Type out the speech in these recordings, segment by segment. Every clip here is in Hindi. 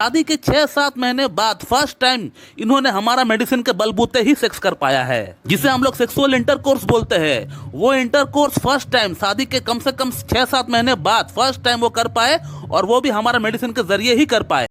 शादी के 6-7 महीने बाद फर्स्ट टाइम इन्होंने हमारा मेडिसिन के बलबूते ही सेक्स कर पाया है, जिसे हम लोग सेक्सुअल इंटरकोर्स बोलते हैं। वो इंटरकोर्स फर्स्ट टाइम शादी के कम से कम 6-7 महीने बाद फर्स्ट टाइम वो कर पाए, और वो भी हमारा मेडिसिन के जरिए ही कर पाए।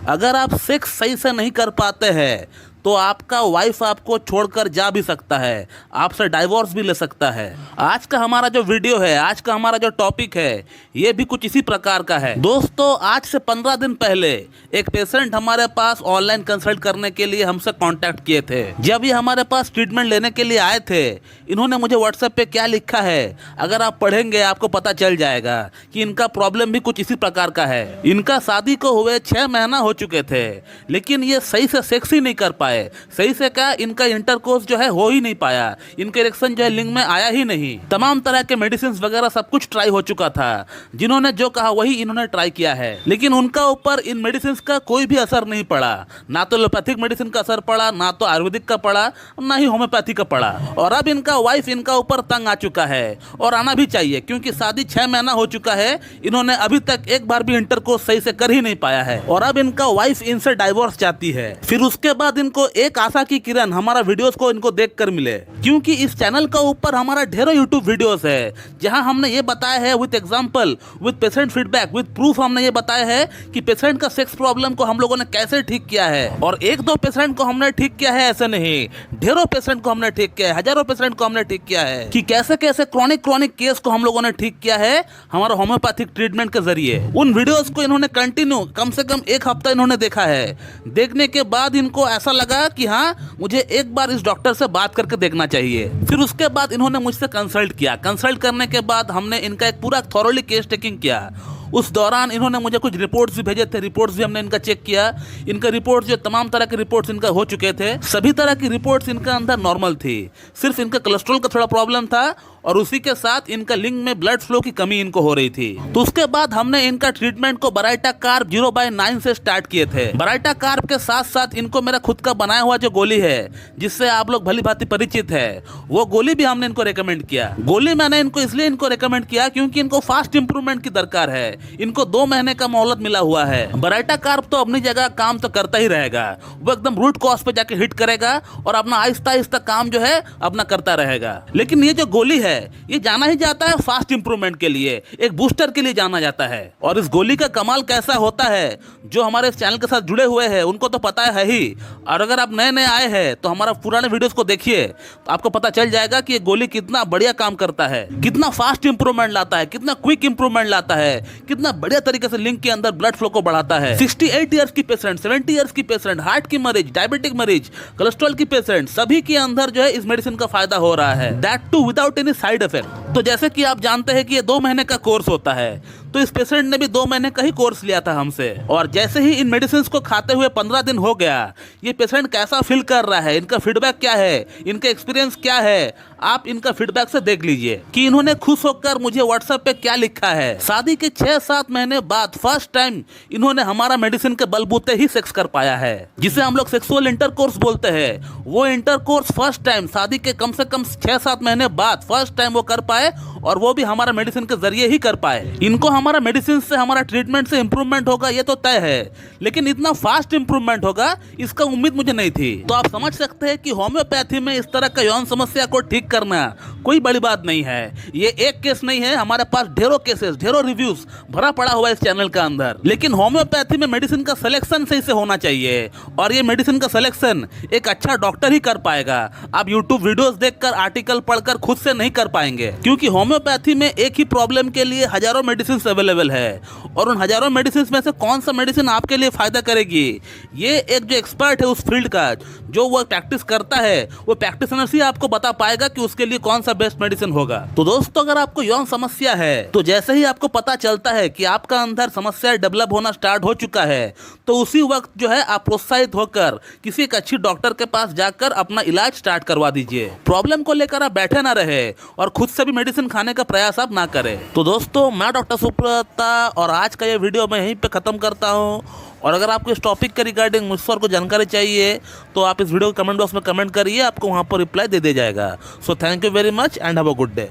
अगर आप सेक्स सही से नहीं कर पाते हैं तो आपका वाइफ आपको छोड़कर जा भी सकता है, आपसे डाइवोर्स भी ले सकता है। आज का हमारा जो वीडियो है, आज का हमारा जो टॉपिक है, ये भी कुछ इसी प्रकार का है। दोस्तों, आज से 15 दिन पहले एक पेशेंट हमारे पास ऑनलाइन कंसल्ट करने के लिए हमसे कांटेक्ट किए थे। जब ये हमारे पास ट्रीटमेंट लेने के लिए आए थे, इन्होंने मुझे व्हाट्सएप पे क्या लिखा है, अगर आप पढ़ेंगे आपको पता चल जाएगा कि इनका प्रॉब्लम भी कुछ इसी प्रकार का है। इनका शादी को हुए 6 महीना हो चुके थे, लेकिन ये सही से सेक्स ही नहीं कर पाए। सही से क्या, इनका इंटरकोर्स जो है हो ही नहीं पाया, इनके इरेक्शन जो है लिंग में आया ही नहीं। तमाम तरह के मेडिसिन वगैरह सब कुछ ट्राई हो चुका था, जिन्होंने जो कहा वही इन्होंने ट्राई किया है, लेकिन उनका ऊपर इन मेडिसिन का कोई भी असर नहीं पड़ा। ना तो एलोपैथिक मेडिसिन का असर पड़ा, ना तो आयुर्वेदिक का पड़ा, ना ही होम्योपैथी का पड़ा। और अब इनका वाइफ इनका ऊपर तंग आ चुका है, और आना भी चाहिए, क्योंकि शादी 6 महीना हो चुका है, इन्होंने अभी तक एक बार भी इंटरकोर्स सही से कर ही नहीं पाया है। और अब इनका वाइफ इनसे डाइवोर्स चाहती है। फिर उसके बाद इनको एक आशा की किरण हमारा वीडियोस को इनको देखकर मिले, क्योंकि इस चैनल का ऊपर हमारा ढेरों यूट्यूब वीडियोस है, जहां हमने ये बताया है with example, with patient feedback, with proof, हमने ये बताया है कि पेशेंट का सेक्स प्रॉब्लम को हम लोगों ने कैसे ठीक किया है। और 1-2 पेशेंट को हमने ठीक किया है ऐसे नहीं, ढेरों पेशेंट को हमने ठीक किया है, हजारों पेशेंट को हमने ठीक किया है, कि कैसे कैसे क्रॉनिक केस को हम लोगों ने ठीक किया है हमारा होम्योपैथिक ट्रीटमेंट के जरिए। उन वीडियोस को इन्होंने कंटिन्यू कम से कम 1 हफ्ता इन्होंने देखा है। देखने के बाद इनको ऐसा लगा कि हाँ, मुझे एक बार इस डॉक्टर से बात करके देखना चाहिए। फिर उसके बाद इन्होंने मुझसे कंसल्ट किया। कंसल्ट करने के बाद हमने इनका एक पूरा थॉरोली केस टेकिंग किया। उस दौरान इन्होंने मुझे कुछ रिपोर्ट्स भी भेजे थे, रिपोर्ट्स भी हमने इनका चेक किया। इनका रिपोर्ट्स जो तमाम तरह के रिपोर्ट्स इनका हो चुके थे, सभी तरह की रिपोर्ट्स इनका अंदर नॉर्मल थी। सिर्फ इनका कोलेस्ट्रॉल का थोड़ा प्रॉब्लम था, और उसी के साथ इनका लिंग में ब्लड फ्लो की कमी इनको हो रही थी। तो उसके बाद हमने इनका ट्रीटमेंट को बराइटा कार्ब 0/9 से स्टार्ट किए थे। बराइटा कार्ब के साथ साथ इनको मेरा खुद का बनाया हुआ जो गोली है, जिससे आप लोग भली भांति परिचित है, वो गोली भी हमने इनको रेकमेंड किया। गोली मैंने इनको इसलिए इनको रेकमेंड किया क्योंकि इनको फास्ट इंप्रूवमेंट की दरकार है। इनको 2 महीने का मोहलत मिला हुआ है। बराइटा कार्ब तो अपनी जगह काम तो करता ही रहेगा, वो एकदम रूट कॉज पे जाके हिट करेगा और अपना आहिस्ता आहिस्ता काम जो है अपना करता रहेगा। लेकिन ये जो गोली है, ये जाना ही जाता है फास्ट इंप्रूवमेंट के लिए, एक बूस्टर के लिए जाना जाता है। और इस गोली का कमाल कैसा होता है, जो हमारे इस चैनल के साथ जुड़े हुए हैं उनको तो पता है ही। और अगर आप नए नए आए हैं तो हमारा पुराने वीडियोस को देखिए, तो आपको पता चल जाएगा कि ये गोली कितना बढ़िया काम करता है, कितना फास्ट इंप्रूवमेंट लाता है, कितना क्विक इंप्रूवमेंट लाता है, कितना बढ़िया तरीके से लिंग के अंदर ब्लड फ्लो को बढ़ाता है। 68 ईयर्स की पेशेंट, 70 ईयर्स की पेशेंट, हार्ट की मरीज, डायबिटिक मरीज, कोलेस्ट्रॉल की पेशेंट, सभी के अंदर जो है इस मेडिसिन का फायदा हो रहा है, that too without any side effect. तो जैसे कि आप जानते हैं कि ये 2 महीने का कोर्स होता है, तो इस पेशेंट ने भी 2 महीने का ही कोर्स लिया था हमसे। और जैसे ही इन मेडिसिन को खाते हुए 15 दिन हो गया, ये पेशेंट कैसा फील कर रहा है, इनका फीडबैक क्या है, इनका एक्सपीरियंस क्या है, आप इनका फीडबैक से देख लीजिए कि इन्होंने खुश होकर मुझे व्हाट्सएप पे क्या लिखा है। शादी के 6-7 महीने बाद फर्स्ट टाइम इन्होंने हमारा मेडिसिन के बलबूते ही सेक्स कर पाया है, जिसे हम लोग सेक्सुअल इंटरकोर्स बोलते हैं। वो इंटरकोर्स फर्स्ट टाइम शादी के कम से कम 6-7 महीने बाद फर्स्ट टाइम वो कर पाए, और वो भी हमारा मेडिसिन के जरिए ही कर पाए। इनको हमारा मेडिसिन से, हमारा ट्रीटमेंट से इंप्रूवमेंट होगा ये तो तय है, लेकिन इतना फास्ट इंप्रूवमेंट होगा इसका उम्मीद मुझे नहीं थी। तो आप समझ सकते हैं कि होम्योपैथी में इस तरह का यौन समस्या को ठीक करना कोई बड़ी बात नहीं है। ये एक केस नहीं है, हमारे पास ढेरों केसेस, ढेरों रिव्यूज भरा पड़ा हुआ है इस चैनल का अंदर। लेकिन होम्योपैथी में मेडिसिन का सिलेक्शन सही से होना चाहिए, और ये मेडिसिन का सिलेक्शन एक अच्छा डॉक्टर ही कर पाएगा। आप यूट्यूब वीडियोस देखकर, आर्टिकल पढ़कर खुद से नहीं कर पाएंगे, क्योंकि होम्योपैथी में एक ही प्रॉब्लम के लिए हजारों मेडिसिन अवेलेबल है, और उन हजारों मेडिसिन में से कौन सा मेडिसिन आपके लिए फायदा करेगी, ये एक जो एक्सपर्ट है उस फील्ड का, जो वो प्रैक्टिस करता है, वो प्रैक्टिशनर ही आपको बता पाएगा कि उसके लिए कौन सा बेस्ट मेडिसिन होगा। तो दोस्तों, अगर आपको यौन समस्या है, तो जैसे ही आपको पता चलता है कि आपका अंदर समस्या डेवलप होना स्टार्ट हो चुका है, तो उसी वक्त जो है आप प्रोत्साहित होकर किसी एक अच्छी डॉक्टर के पास जाकर अपना इलाज स्टार्ट करवा दीजिए। प्रॉब्लम को लेकर आप बैठे ना रहे और खुद से भी मेडिसिन खाने का प्रयास आप ना करें। तो दोस्तों, मैं डॉक्टर सुब्रता, और आज का ये वीडियो मैं यहीं पे खत्म करता हूँ। और अगर आपको इस टॉपिक के रिगार्डिंग मुझसे और कुछ जानकारी चाहिए, तो आप इस वीडियो को कमेंट बॉक्स में कमेंट करिए, आपको वहाँ पर रिप्लाई दे दिया जाएगा। So thank you very much and have a good day.